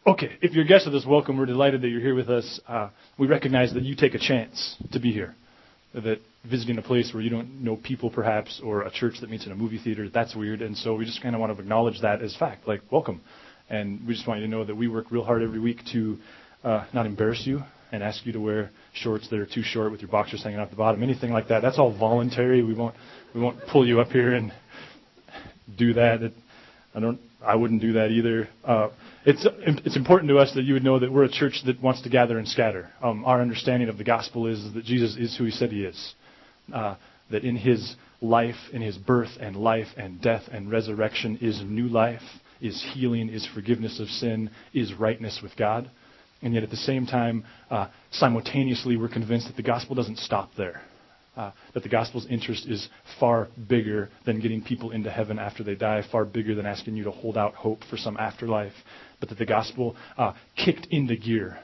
Okay, if you're a guest of this, welcome. We're delighted that you're here with us. We recognize that you take a chance to be here, that visiting a place where you don't know people perhaps, or a church that meets in a movie theater, that's weird. And so we just kind of want to acknowledge that as fact, like welcome. And we just want you to know that we work real hard every week to not embarrass you and ask you to wear shorts that are too short with your boxers hanging off the bottom, anything like that. That's all voluntary. We won't pull you up here and do that. I wouldn't do that either. It's important to us that you would know that we're a church that wants to gather and scatter. Our understanding of the gospel is that Jesus is who he said he is. That in his life, in his birth and life and death and resurrection is new life, is healing, is forgiveness of sin, is rightness with God. And yet at the same time, simultaneously, we're convinced that the gospel doesn't stop there. That the gospel's interest is far bigger than getting people into heaven after they die, far bigger than asking you to hold out hope for some afterlife, but that the gospel kicked into gear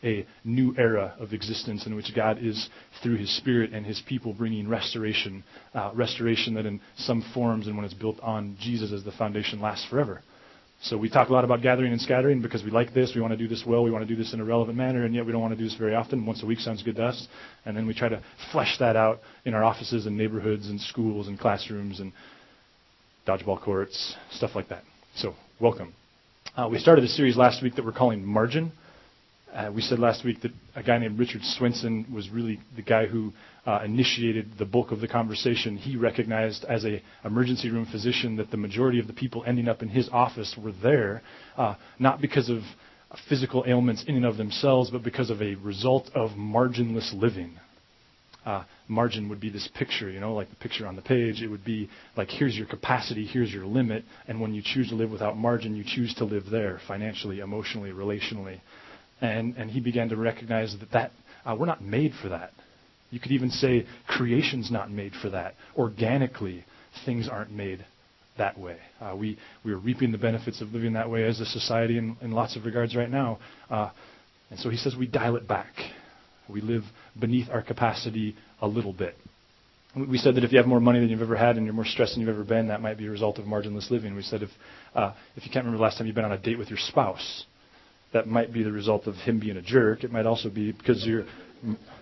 a new era of existence in which God is, through his Spirit and his people, bringing restoration, restoration that in some forms and when it's built on Jesus as the foundation lasts forever. So we talk a lot about gathering and scattering because we like this. We want to do this well. We want to do this in a relevant manner, and yet we don't want to do this very often. Once a week sounds good to us. And then we try to flesh that out in our offices and neighborhoods and schools and classrooms and dodgeball courts, stuff like that. So welcome. We started a series last week that we're calling Margin. We said last week that a guy named Richard Swinson was really the guy who initiated the bulk of the conversation. He recognized as an emergency room physician that the majority of the people ending up in his office were there, not because of physical ailments in and of themselves, but because of a result of marginless living. Margin would be this picture, like the picture on the page. It would be like, here's your capacity, here's your limit, and when you choose to live without margin, you choose to live there, financially, emotionally, relationally. And he began to recognize that we're not made for that. You could even say creation's not made for that. Organically, things aren't made that way. We are reaping the benefits of living that way as a society in lots of regards right now. And so he says we dial it back. We live beneath our capacity a little bit. We said that if you have more money than you've ever had and you're more stressed than you've ever been, that might be a result of marginless living. We said if you can't remember the last time you've been on a date with your spouse, that might be the result of him being a jerk. It might also be because you're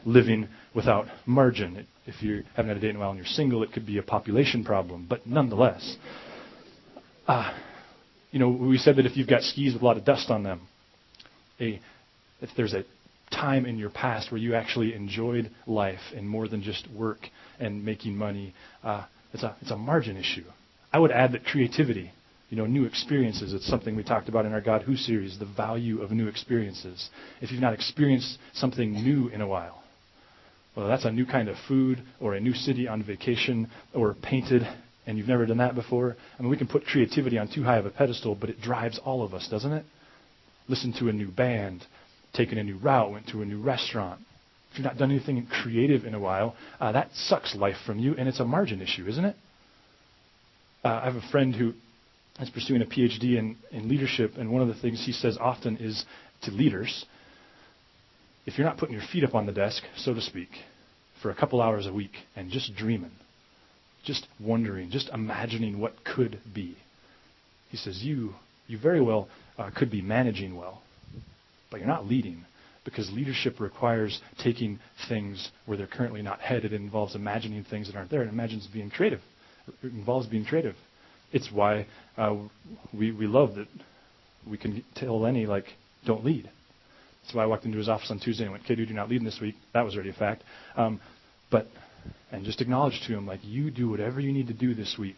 living without margin. If you haven't had a date in a while and you're single, it could be a population problem. But nonetheless, we said that if you've got skis with a lot of dust on them, if there's a time in your past where you actually enjoyed life and more than just work and making money, it's a margin issue. I would add that creativity, new experiences. It's something we talked about in our God Who series, the value of new experiences. If you've not experienced something new in a while, whether that's a new kind of food or a new city on vacation or painted and you've never done that before, we can put creativity on too high of a pedestal, but it drives all of us, doesn't it? Listen to a new band, taken a new route, went to a new restaurant. If you've not done anything creative in a while, that sucks life from you, and it's a margin issue, isn't it? I have a friend who is pursuing a PhD in leadership, and one of the things he says often is to leaders, if you're not putting your feet up on the desk, so to speak, for a couple hours a week and just dreaming, just wondering, just imagining what could be, he says you very well could be managing well, but you're not leading, because leadership requires taking things where they're currently not headed. It involves imagining things that aren't there. It imagines being creative. It involves being creative. It's why we love that we can tell Lenny, don't lead. That's why I walked into his office on Tuesday and went, okay, dude, you're not leading this week. That was already a fact. And just acknowledge to him, you do whatever you need to do this week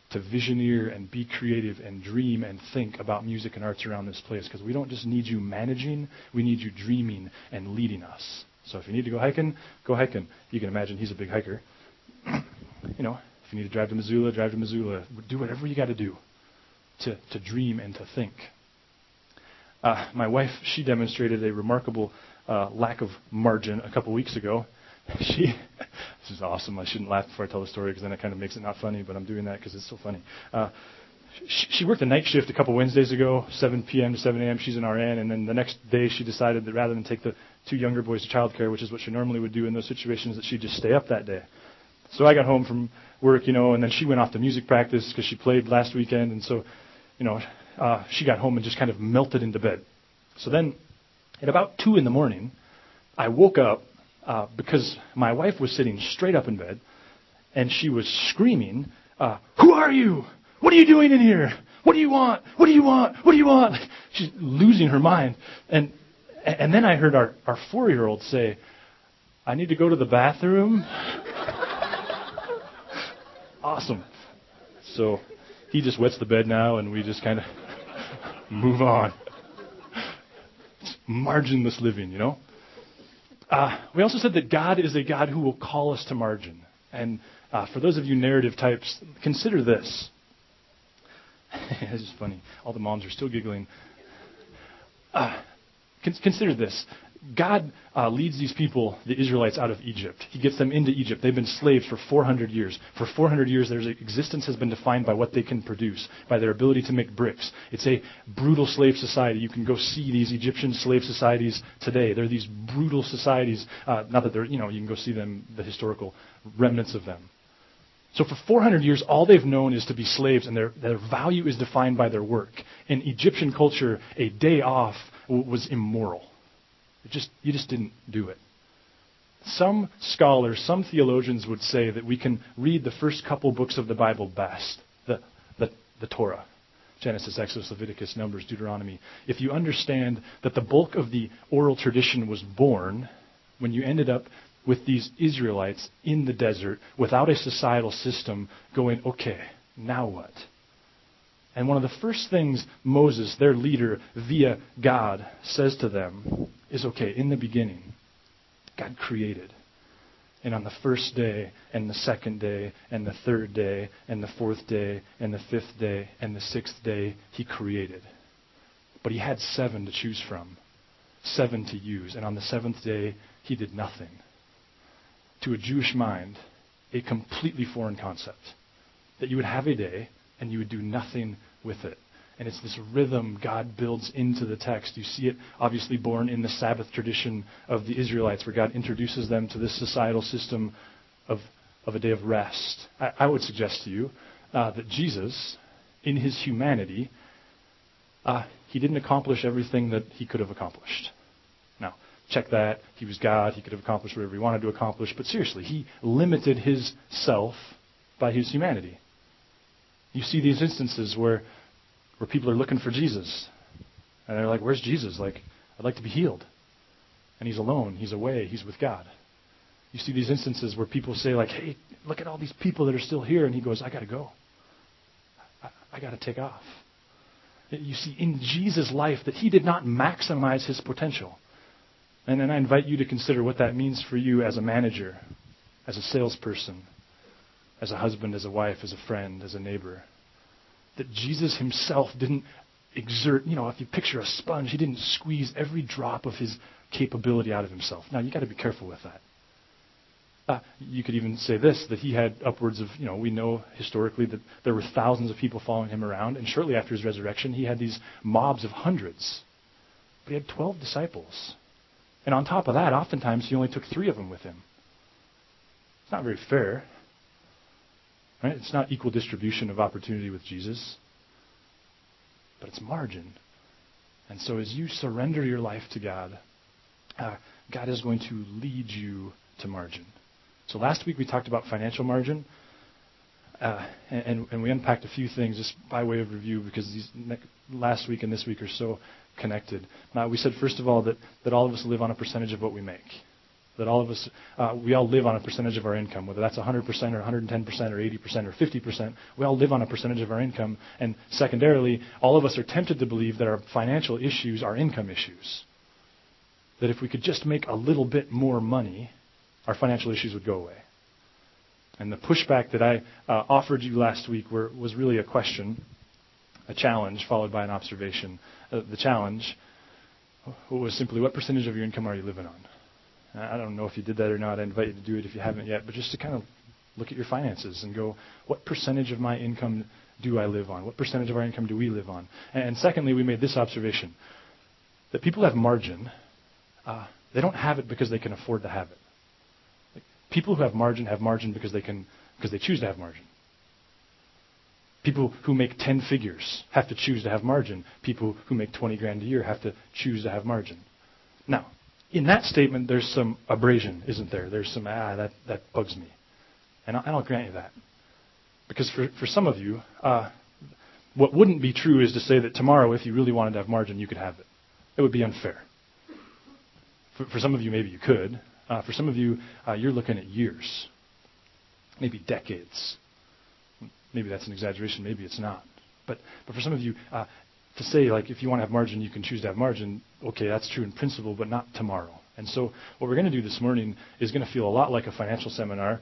to visioneer and be creative and dream and think about music and arts around this place, because we don't just need you managing, we need you dreaming and leading us. So if you need to go hiking, go hiking. You can imagine he's a big hiker. If you need to drive to Missoula, drive to Missoula. Do whatever you got to do to dream and to think. My wife, she demonstrated a remarkable lack of margin a couple weeks ago. This is awesome. I shouldn't laugh before I tell the story because then it kind of makes it not funny, but I'm doing that because it's so funny. She worked a night shift a couple Wednesdays ago, 7 p.m. to 7 a.m. She's an RN, and then the next day she decided that rather than take the two younger boys to childcare, which is what she normally would do in those situations, that she'd just stay up that day. So I got home from work, and then she went off to music practice because she played last weekend, and so, she got home and just kind of melted into bed. So then, at about 2 in the morning, I woke up because my wife was sitting straight up in bed, and she was screaming, "Who are you? What are you doing in here? What do you want? What do you want? What do you want?" She's losing her mind. And then I heard our 4-year-old say, "I need to go to the bathroom." Awesome. So he just wets the bed now, and we just kind of move on. It's marginless living, you know. We also said that God is a God who will call us to margin. And for those of you narrative types, consider this. This is funny. All the moms are still giggling. Consider this. God leads these people, the Israelites, out of Egypt. He gets them into Egypt. They've been slaves for 400 years. For 400 years, their existence has been defined by what they can produce, by their ability to make bricks. It's a brutal slave society. You can go see these Egyptian slave societies today. They're these brutal societies. Not that they're, you can go see them, the historical remnants of them. So for 400 years, all they've known is to be slaves, and their value is defined by their work. In Egyptian culture, a day off was immoral. You just didn't do it. Some scholars, some theologians would say that we can read the first couple books of the Bible best, the Torah, Genesis, Exodus, Leviticus, Numbers, Deuteronomy. If you understand that the bulk of the oral tradition was born when you ended up with these Israelites in the desert without a societal system going, okay, now what? And one of the first things Moses, their leader, via God, says to them is, okay, in the beginning, God created. And on the first day, and the second day, and the third day, and the fourth day, and the fifth day, and the sixth day, He created. But He had 7 to choose from, 7 to use. And on the 7th day, He did nothing. To a Jewish mind, a completely foreign concept. That you would have a day, and you would do nothing with it. And it's this rhythm God builds into the text. You see it obviously born in the Sabbath tradition of the Israelites, where God introduces them to this societal system of a day of rest. I would suggest to you that Jesus, in His humanity, He didn't accomplish everything that He could have accomplished. Now, check that. He was God. He could have accomplished whatever He wanted to accomplish. But seriously, He limited His self by His humanity. You see these instances where people are looking for Jesus. And they're like, where's Jesus? Like, I'd like to be healed. And He's alone. He's away. He's with God. You see these instances where people say, like, hey, look at all these people that are still here. And He goes, I got to go. I got to take off. You see in Jesus' life that He did not maximize His potential. And then I invite you to consider what that means for you as a manager, as a salesperson, as a husband, as a wife, as a friend, as a neighbor. That Jesus Himself didn't exert, if you picture a sponge, He didn't squeeze every drop of His capability out of Himself. Now, you got to be careful with that. You could even say this, that He had upwards of, we know historically that there were thousands of people following Him around, and shortly after His resurrection, He had these mobs of hundreds. But He had 12 disciples. And on top of that, oftentimes He only took 3 of them with Him. It's not very fair. Right? It's not equal distribution of opportunity with Jesus, but it's margin. And so as you surrender your life to God, God is going to lead you to margin. So last week we talked about financial margin, and we unpacked a few things just by way of review because these last week and this week are so connected. We said, first of all, that all of us live on a percentage of what we make. That all of us, we all live on a percentage of our income, whether that's 100% or 110% or 80% or 50%. We all live on a percentage of our income. And secondarily, all of us are tempted to believe that our financial issues are income issues. That if we could just make a little bit more money, our financial issues would go away. And the pushback that I offered you last week was really a question, a challenge, followed by an observation. The challenge was simply, what percentage of your income are you living on? I don't know if you did that or not. I invite you to do it if you haven't yet. But just to kind of look at your finances and go, what percentage of my income do I live on? What percentage of our income do we live on? And secondly, we made this observation, that people have margin. They don't have it because they can afford to have it. Like, people who have margin because they choose to have margin. People who make 10 figures have to choose to have margin. People who make 20 grand a year have to choose to have margin. Now, in that statement, there's some abrasion, isn't there? There's some, that bugs me. And I'll grant you that. Because for some of you, what wouldn't be true is to say that tomorrow, if you really wanted to have margin, you could have it. It would be unfair. For some of you, maybe you could. For some of you, you're looking at years, maybe decades. Maybe that's an exaggeration, maybe it's not. But for some of you, to say, like, if you want to have margin, you can choose to have margin, okay, that's true in principle, but not tomorrow. And so what we're going to do this morning is going to feel a lot like a financial seminar,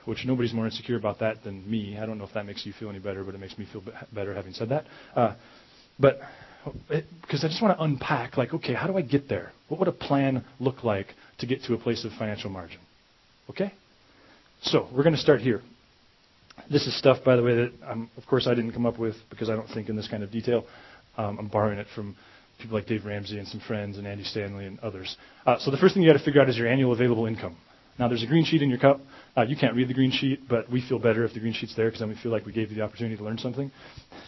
which nobody's more insecure about that than me. I don't know if that makes you feel any better, but it makes me feel better having said that. Because I just want to unpack, like, okay, how do I get there? What would a plan look like to get to a place of financial margin? Okay? So we're going to start here. This is stuff, by the way, that, of course, I didn't come up with because I don't think in this kind of detail. I'm borrowing it from people like Dave Ramsey and some friends and Andy Stanley and others. So the first thing you got to figure out is your annual available income. Now, there's a green sheet in your cup. You can't read the green sheet, but we feel better if the green sheet's there because then we feel like we gave you the opportunity to learn something.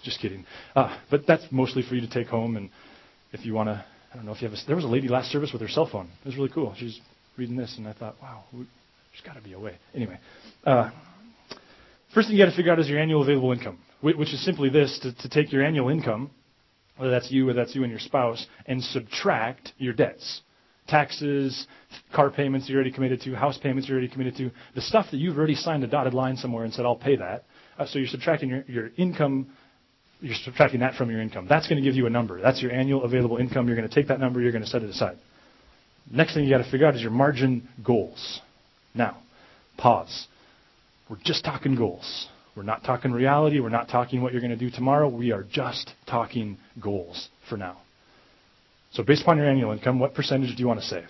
Just kidding. But that's mostly for you to take home. And if you want to, I don't know if you have there was a lady last service with her cell phone. It was really cool. She was reading this, and I thought, wow, there's got to be a way. Anyway, first thing you got to figure out is your annual available income, which is simply this, to take your annual income, whether that's you and your spouse, and subtract your debts. Taxes, car payments you're already committed to, house payments you're already committed to, the stuff that you've already signed a dotted line somewhere and said, I'll pay that. So you're subtracting your income, you're subtracting that from your income. That's going to give you a number. That's your annual available income. You're going to take that number, you're going to set it aside. Next thing you got to figure out is your margin goals. Now, pause. We're just talking goals. We're not talking reality. We're not talking what you're going to do tomorrow. We are just talking goals for now. So based upon your annual income, what percentage do you want to save?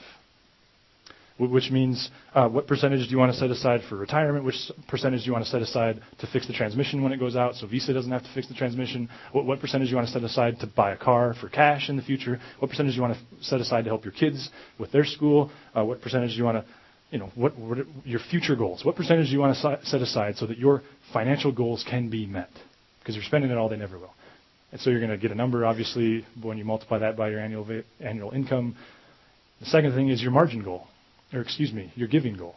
Which means what percentage do you want to set aside for retirement? Which percentage do you want to set aside to fix the transmission when it goes out so Visa doesn't have to fix the transmission? What percentage do you want to set aside to buy a car for cash in the future? What percentage do you want to set aside to help your kids with their school? What percentage do you want to, what your future goals? What percentage do you want to set aside so that your financial goals can be met? Because you're spending it all, they never will. And so you're going to get a number, obviously, when you multiply that by your annual income. The second thing is your margin goal, your giving goal.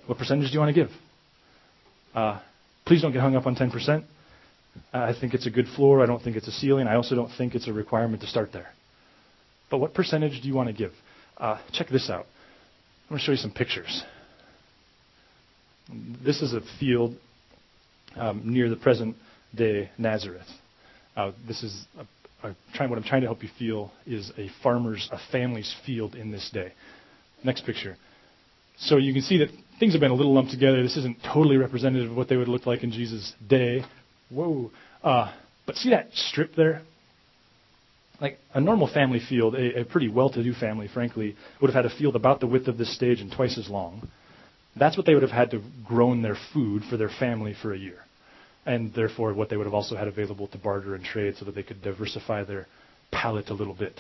What percentage do you want to give? Please don't get hung up on 10%. I think it's a good floor. I don't think it's a ceiling. I also don't think it's a requirement to start there. But what percentage do you want to give? Check this out. I'm going to show you some pictures. This is a field near the present-day Nazareth. This is what I'm trying to help you feel is a family's field in this day. Next picture. So you can see that things have been a little lumped together. This isn't totally representative of what they would look like in Jesus' day. Whoa. But see that strip there? Like a normal family field, a pretty well-to-do family, frankly, would have had a field about the width of this stage and twice as long. That's what they would have had to grown their food for their family for a year. And therefore, what they would have also had available to barter and trade so that they could diversify their palate a little bit.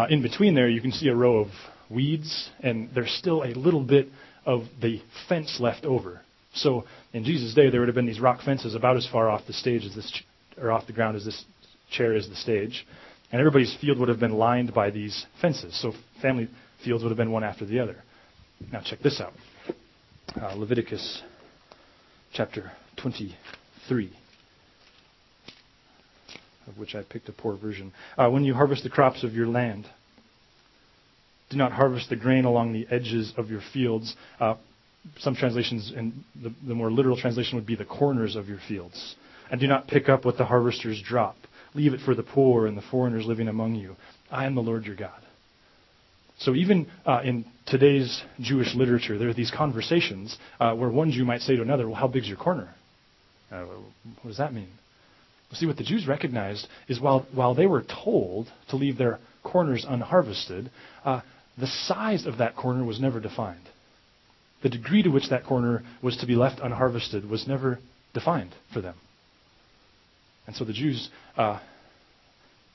In between there, you can see a row of weeds, and there's still a little bit of the fence left over. So in Jesus' day, there would have been these rock fences about as far off the stage as this, or off the ground as this chair is the stage. And everybody's field would have been lined by these fences. So family fields would have been one after the other. Now check this out. Leviticus chapter 23, of which I picked a poor version. When you harvest the crops of your land, do not harvest the grain along the edges of your fields. Some translations, and the more literal translation would be the corners of your fields. And do not pick up what the harvesters drop. Leave it for the poor and the foreigners living among you. I am the Lord your God. So even in today's Jewish literature, there are these conversations where one Jew might say to another, well, how big's your corner? What does that mean? Well, see, what the Jews recognized is while they were told to leave their corners unharvested, the size of that corner was never defined. The degree to which that corner was to be left unharvested was never defined for them. And so the Jews, the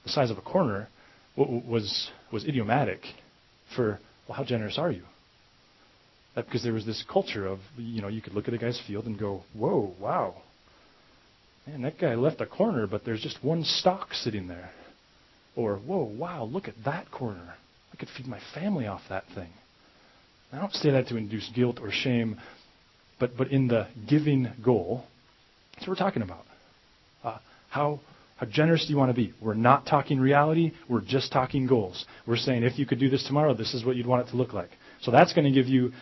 size of a corner was idiomatic for, well, how generous are you? Because there was this culture of, you could look at a guy's field and go, whoa, wow. man, that guy left a corner, but there's just one stock sitting there. Or, whoa, wow, look at that corner. I could feed my family off that thing. I don't say that to induce guilt or shame, but in the giving goal, that's what we're talking about. How generous do you want to be? We're not talking reality. We're just talking goals. We're saying if you could do this tomorrow, this is what you'd want it to look like. So that's going to give you,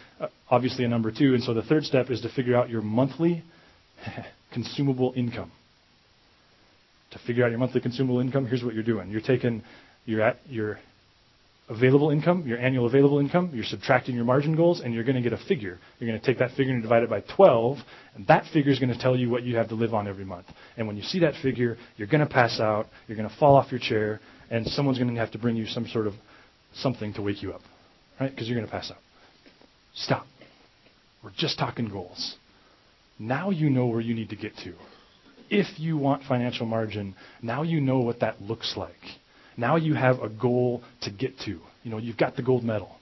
obviously, a number 2. And so the third step is to figure out your monthly consumable income. To figure out your monthly consumable income, here's what you're doing. You're taking your available income, your annual available income, you're subtracting your margin goals, and you're going to get a figure. You're going to take that figure and divide it by 12, and that figure is going to tell you what you have to live on every month. And when you see that figure, you're going to pass out, you're going to fall off your chair, and someone's going to have to bring you some sort of something to wake you up, right? Because you're going to pass out. Stop. We're just talking goals. Now you know where you need to get to. If you want financial margin, now you know what that looks like. Now you have a goal to get to. You know, you've got the gold medal.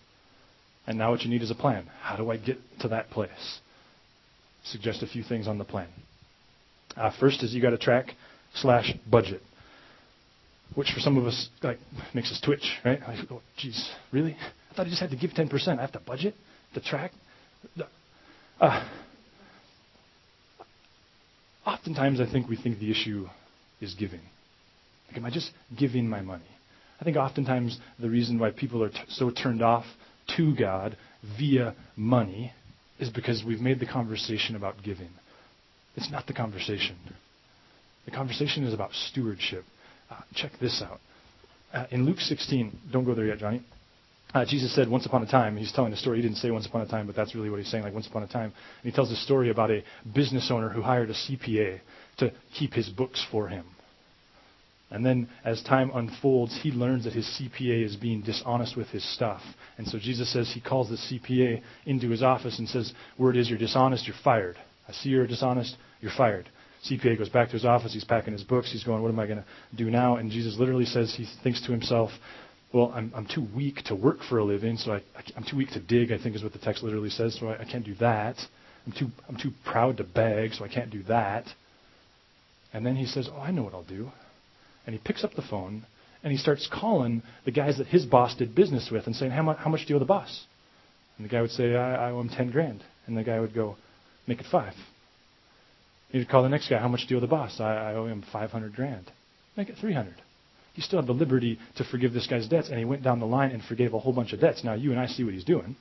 And now what you need is a plan. How do I get to that place? Suggest a few things on the plan. First is you got to track/budget, which for some of us makes us twitch, right? Like, oh, geez, really? I thought I just had to give 10%. I have to budget to track. Oftentimes, I think we think the issue is giving. Like, am I just giving my money? I think oftentimes the reason why people are so turned off to God via money is because we've made the conversation about giving. It's not the conversation. The conversation is about stewardship. Check this out. In Luke 16, don't go there yet, Johnny. Jesus said once upon a time, he's telling a story. He didn't say once upon a time, but that's really what he's saying, like once upon a time. And he tells a story about a business owner who hired a CPA to keep his books for him. And then as time unfolds, he learns that his CPA is being dishonest with his stuff. And so Jesus says he calls the CPA into his office and says, word is you're dishonest, you're fired. I see you're dishonest, you're fired. CPA goes back to his office, he's packing his books, he's going, what am I going to do now? And Jesus literally says, he thinks to himself, well, I'm too weak to work for a living, so I'm too weak to dig, I think is what the text literally says, so I can't do that. I'm too proud to beg, so I can't do that. And then he says, oh, I know what I'll do. And he picks up the phone, and he starts calling the guys that his boss did business with and saying, how much do you owe the boss? And the guy would say, I owe him $10,000. And the guy would go, make it 5. He'd call the next guy, how much do you owe the boss? I owe him $500,000. Make it 300. He still had the liberty to forgive this guy's debts, and he went down the line and forgave a whole bunch of debts. Now you and I see what he's doing.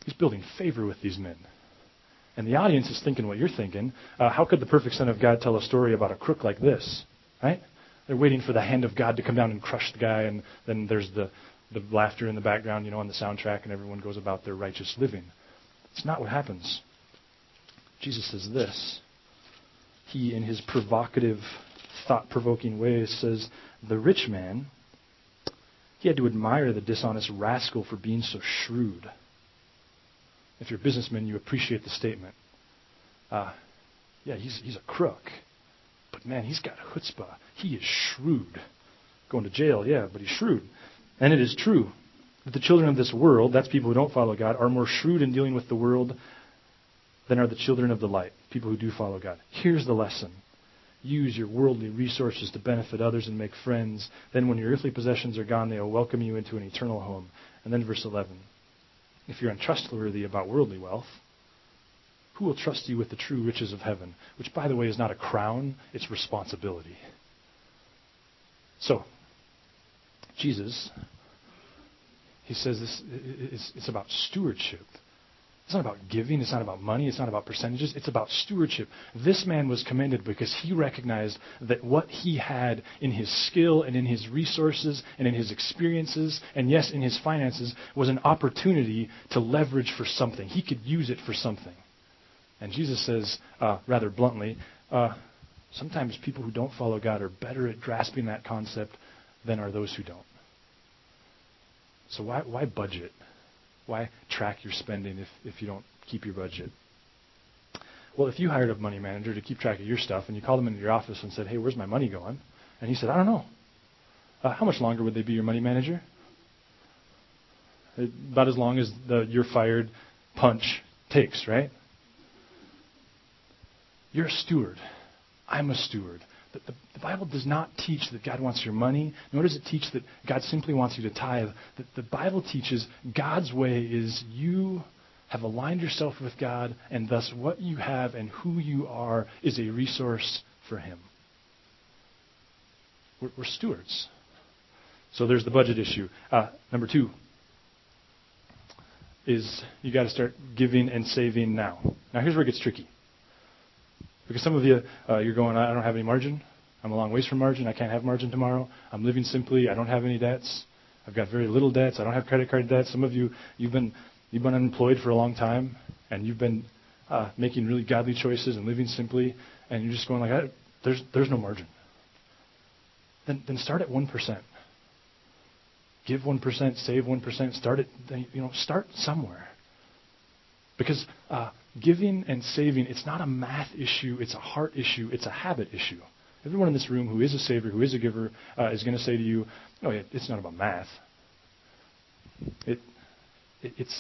He's building favor with these men. And the audience is thinking what you're thinking. How could the perfect Son of God tell a story about a crook like this? Right? They're waiting for the hand of God to come down and crush the guy, and then there's the laughter in the background, on the soundtrack, and everyone goes about their righteous living. It's not what happens. Jesus says this. He, in his provocative, thought-provoking way, says, the rich man, he had to admire the dishonest rascal for being so shrewd. If you're a businessman, you appreciate the statement. He's a crook. But man, he's got chutzpah. He is shrewd. Going to jail, yeah, but he's shrewd. And it is true that the children of this world, that's people who don't follow God, are more shrewd in dealing with the world than are the children of the light, people who do follow God. Here's the lesson. Use your worldly resources to benefit others and make friends. Then when your earthly possessions are gone, they will welcome you into an eternal home. And then verse 11. If you're untrustworthy about worldly wealth, who will trust you with the true riches of heaven? Which, by the way, is not a crown, it's responsibility. So, Jesus, he says this, it's about stewardship. It's not about giving, it's not about money, it's not about percentages, it's about stewardship. This man was commended because he recognized that what he had in his skill and in his resources and in his experiences and yes, in his finances was an opportunity to leverage for something. He could use it for something. And Jesus says, rather bluntly, sometimes people who don't follow God are better at grasping that concept than are those who don't. So why budget? Why track your spending if you don't keep your budget? Well, if you hired a money manager to keep track of your stuff and you called him into your office and said, hey, where's my money going? And he said, I don't know. How much longer would they be your money manager? About as long as the you're fired punch takes, right? You're a steward. I'm a steward. The Bible does not teach that God wants your money, nor does it teach that God simply wants you to tithe. The Bible teaches God's way is you have aligned yourself with God, and thus what you have and who you are is a resource for Him. We're stewards. So there's the budget issue. Number 2 is you got to start giving and saving now. Now here's where it gets tricky. Because some of you, you're going, I don't have any margin. I'm a long ways from margin. I can't have margin tomorrow. I'm living simply. I don't have any debts. I've got very little debts. I don't have credit card debts. Some of you, you've been unemployed for a long time, and you've been making really godly choices and living simply, and you're just going like, there's no margin. Then start at 1%. Give 1%, save 1%. Start somewhere. Because giving and saving, it's not a math issue, it's a heart issue, it's a habit issue. Everyone in this room who is a saver, who is a giver, is going to say to you, no, it's not about math.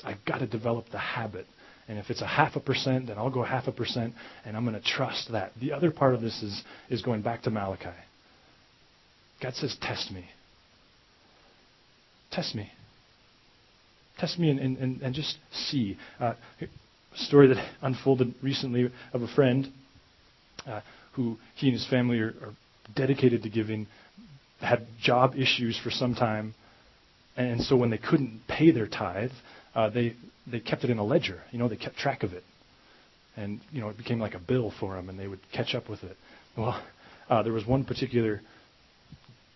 I've got to develop the habit. And if it's 0.5%, then I'll go 0.5%, and I'm going to trust that. The other part of this is going back to Malachi. God says, test me. Test me. Test me and just see. A story that unfolded recently of a friend who he and his family are dedicated to giving, had job issues for some time, and so when they couldn't pay their tithe, they kept it in a ledger. They kept track of it. And, it became like a bill for them, and they would catch up with it. Well, there was one particular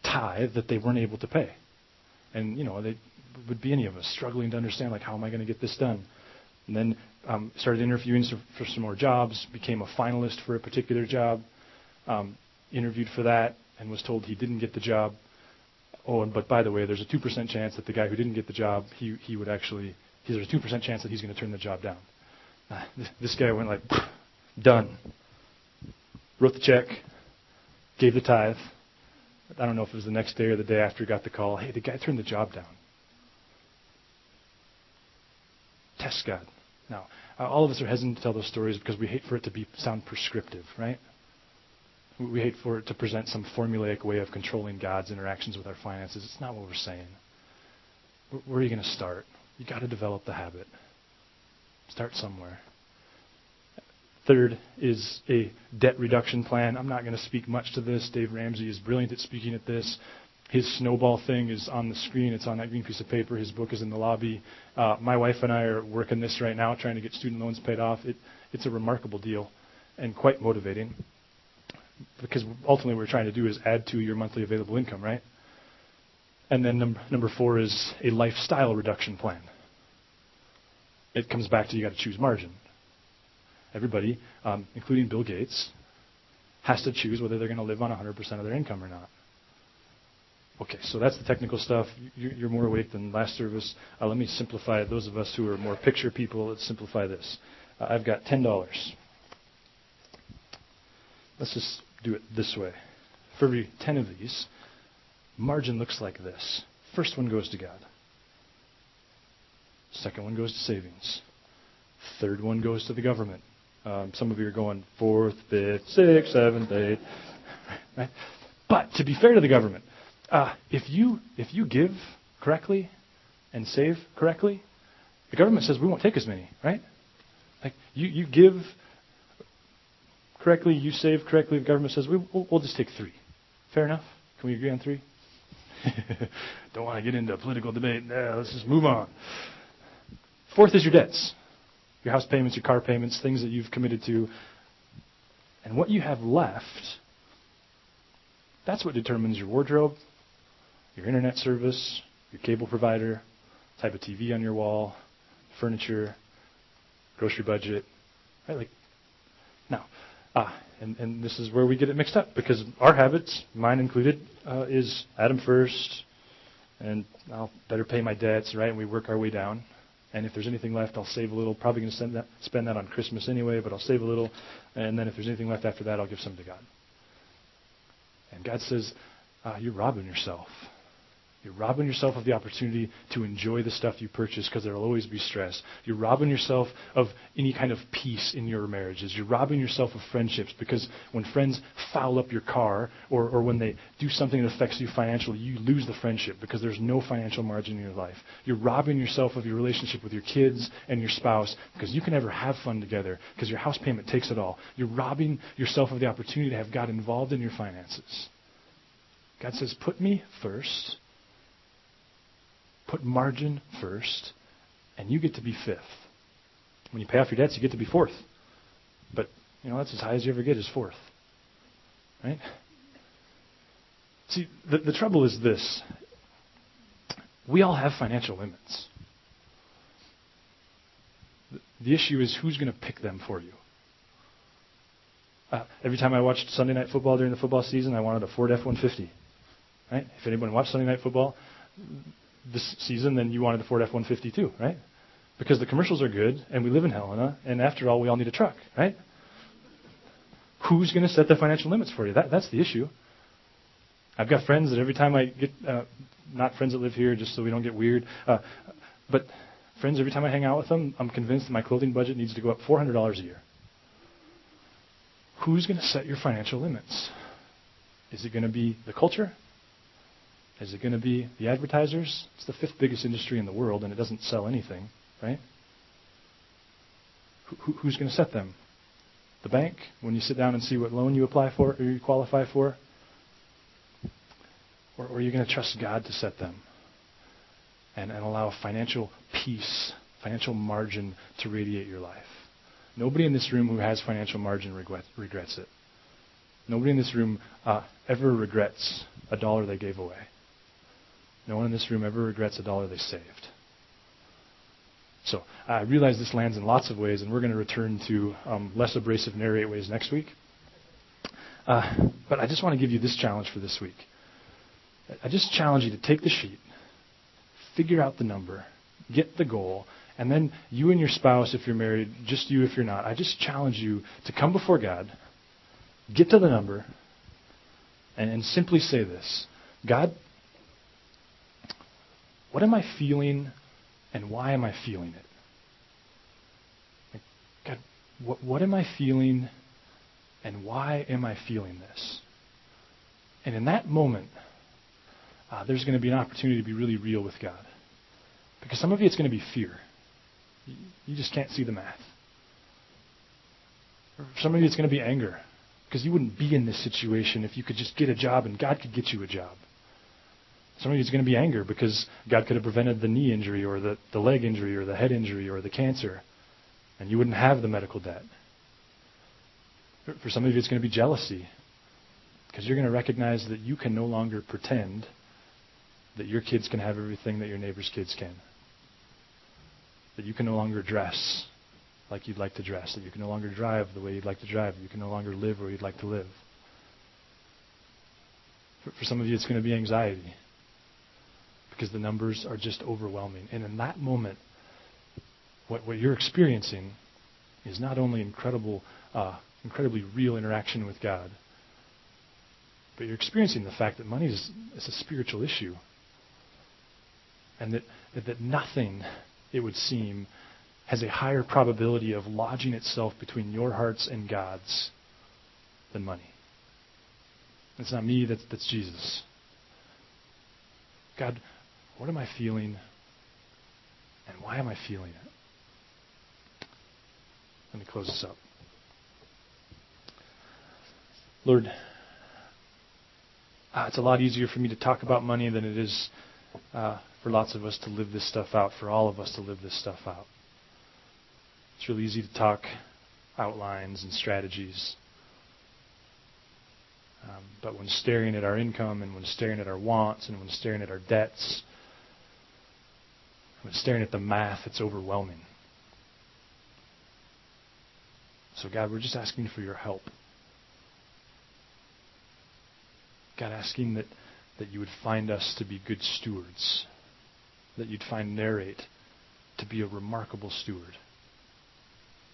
tithe that they weren't able to pay. And, they would be any of us struggling to understand, like, how am I going to get this done? And then started interviewing for some more jobs, became a finalist for a particular job, interviewed for that, and was told he didn't get the job. Oh, but by the way, there's a 2% chance that the guy who didn't get the job, there's a 2% chance that he's going to turn the job down. This guy went like, done. Wrote the check, gave the tithe. I don't know if it was the next day or the day after he got the call. Hey, the guy turned the job down. Test God. Now, all of us are hesitant to tell those stories because we hate for it to sound prescriptive, right? We hate for it to present some formulaic way of controlling God's interactions with our finances. It's not what we're saying. Where are you going to start? You've got to develop the habit. Start somewhere. Third is a debt reduction plan. I'm not going to speak much to this. Dave Ramsey is brilliant at speaking at this. His snowball thing is on the screen. It's on that green piece of paper. His book is in the lobby. My wife and I are working this right now, trying to get student loans paid off. It's a remarkable deal and quite motivating because ultimately what we're trying to do is add to your monthly available income, right? And then number 4 is a lifestyle reduction plan. It comes back to you got to choose margin. Everybody, including Bill Gates, has to choose whether they're going to live on 100% of their income or not. Okay, so that's the technical stuff. You're more awake than last service. Let me simplify it. Those of us who are more picture people, let's simplify this. I've got $10. Let's just do it this way. For every 10 of these, margin looks like this. First one goes to God. Second one goes to savings. Third one goes to the government. Some of you are going 4th, 5th, 6th, 7th, 8th. Right? But to be fair to the government, if you give correctly and save correctly, the government says we won't take as many, right? Like you give correctly, you save correctly, the government says we'll just take 3. Fair enough? Can we agree on 3? Don't want to get into a political debate. Let's just move on. 4th is your debts. Your house payments, your car payments, things that you've committed to. And what you have left, that's what determines your wardrobe, your internet service, your cable provider, type of TV on your wall, furniture, grocery budget. Right? And this is where we get it mixed up because our habits, mine included, is Adam first, and I'll better pay my debts, right? And we work our way down. And if there's anything left, I'll save a little. Probably going to spend that on Christmas anyway, but I'll save a little. And then if there's anything left after that, I'll give some to God. And God says, you're robbing yourself. You're robbing yourself of the opportunity to enjoy the stuff you purchase because there will always be stress. You're robbing yourself of any kind of peace in your marriages. You're robbing yourself of friendships because when friends foul up your car or when they do something that affects you financially, you lose the friendship because there's no financial margin in your life. You're robbing yourself of your relationship with your kids and your spouse because you can never have fun together because your house payment takes it all. You're robbing yourself of the opportunity to have God involved in your finances. God says, put me first. Put margin first, and you get to be fifth. When you pay off your debts, you get to be fourth. But, that's as high as you ever get is fourth. Right? See, the trouble is this. We all have financial limits. The issue is who's going to pick them for you. Every time I watched Sunday Night Football during the football season, I wanted a Ford F-150. Right? If anyone watched Sunday Night Football this season, then you wanted a Ford F-150 too, right? Because the commercials are good, and we live in Helena, and after all, we all need a truck, right? Who's going to set the financial limits for you? That's the issue. I've got friends that every time I get, not friends that live here, just so we don't get weird, but friends, every time I hang out with them, I'm convinced that my clothing budget needs to go up $400 a year. Who's going to set your financial limits? Is it going to be the culture? Is it going to be the advertisers? It's the fifth biggest industry in the world, and it doesn't sell anything, right? Who's going to set them? The bank, when you sit down and see what loan you apply for or you qualify for? Or are you going to trust God to set them and allow financial peace, financial margin to radiate your life? Nobody in this room who has financial margin regrets it. Nobody in this room ever regrets a dollar they gave away. No one in this room ever regrets a dollar they saved. So I realize this lands in lots of ways, and we're going to return to less abrasive narrate ways next week. But I just want to give you this challenge for this week. I just challenge you to take the sheet, figure out the number, get the goal, and then you and your spouse, if you're married, just you if you're not, I just challenge you to come before God, get to the number, and simply say this: God, what am I feeling, and why am I feeling it? God, what am I feeling, and why am I feeling this? And in that moment, there's going to be an opportunity to be really real with God. Because some of you, it's going to be fear. You just can't see the math. For some of you, it's going to be anger. Because you wouldn't be in this situation if you could just get a job and God could get you a job. Some of you, it's going to be anger because God could have prevented the knee injury or the leg injury or the head injury or the cancer, and you wouldn't have the medical debt. For some of you, it's going to be jealousy because you're going to recognize that you can no longer pretend that your kids can have everything that your neighbor's kids can. That you can no longer dress like you'd like to dress. That you can no longer drive the way you'd like to drive. You can no longer live where you'd like to live. For some of you, it's going to be anxiety because the numbers are just overwhelming. And in that moment, what you're experiencing is not only incredibly real interaction with God, but you're experiencing the fact that money is a spiritual issue. And that nothing, it would seem, has a higher probability of lodging itself between your hearts and God's than money. It's not me, that's Jesus. God, what am I feeling, and why am I feeling it? Let me close this up. Lord, it's a lot easier for me to talk about money than it is for lots of us to live this stuff out, for all of us to live this stuff out. It's really easy to talk outlines and strategies. But when staring at our income and when staring at our wants and when staring at our debts, when staring at the math, it's overwhelming. So God, we're just asking for your help. God, asking that you would find us to be good stewards, that you'd find Narrate to be a remarkable steward,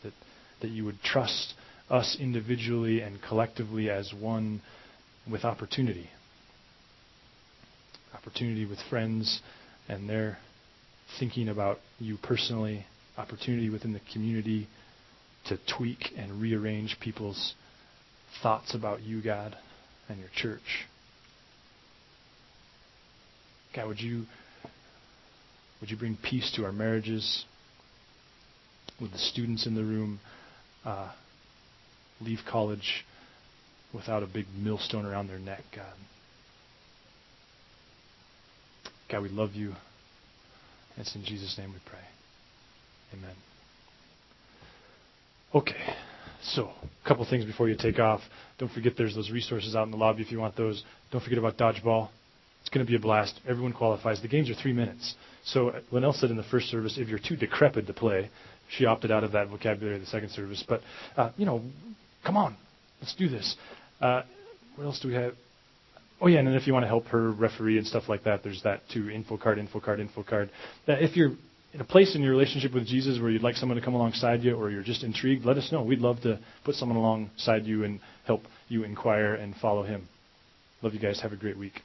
that you would trust us individually and collectively as one with opportunity. opportunity with friends and their thinking about you personally, opportunity within the community to tweak and rearrange people's thoughts about you, God, and your church. God, would you bring peace to our marriages? Would the students in the room leave college without a big millstone around their neck, God? God, we love you. It's in Jesus' name we pray. Amen. Okay, so a couple things before you take off. Don't forget there's those resources out in the lobby if you want those. Don't forget about dodgeball. It's going to be a blast. Everyone qualifies. The games are 3 minutes. So Linnell said in the first service, if you're too decrepit to play, she opted out of that vocabulary the second service. But, come on. Let's do this. What else do we have? Oh, yeah, and then if you want to help her referee and stuff like that, there's that too. Info card. If you're in a place in your relationship with Jesus where you'd like someone to come alongside you or you're just intrigued, let us know. We'd love to put someone alongside you and help you inquire and follow him. Love you guys. Have a great week.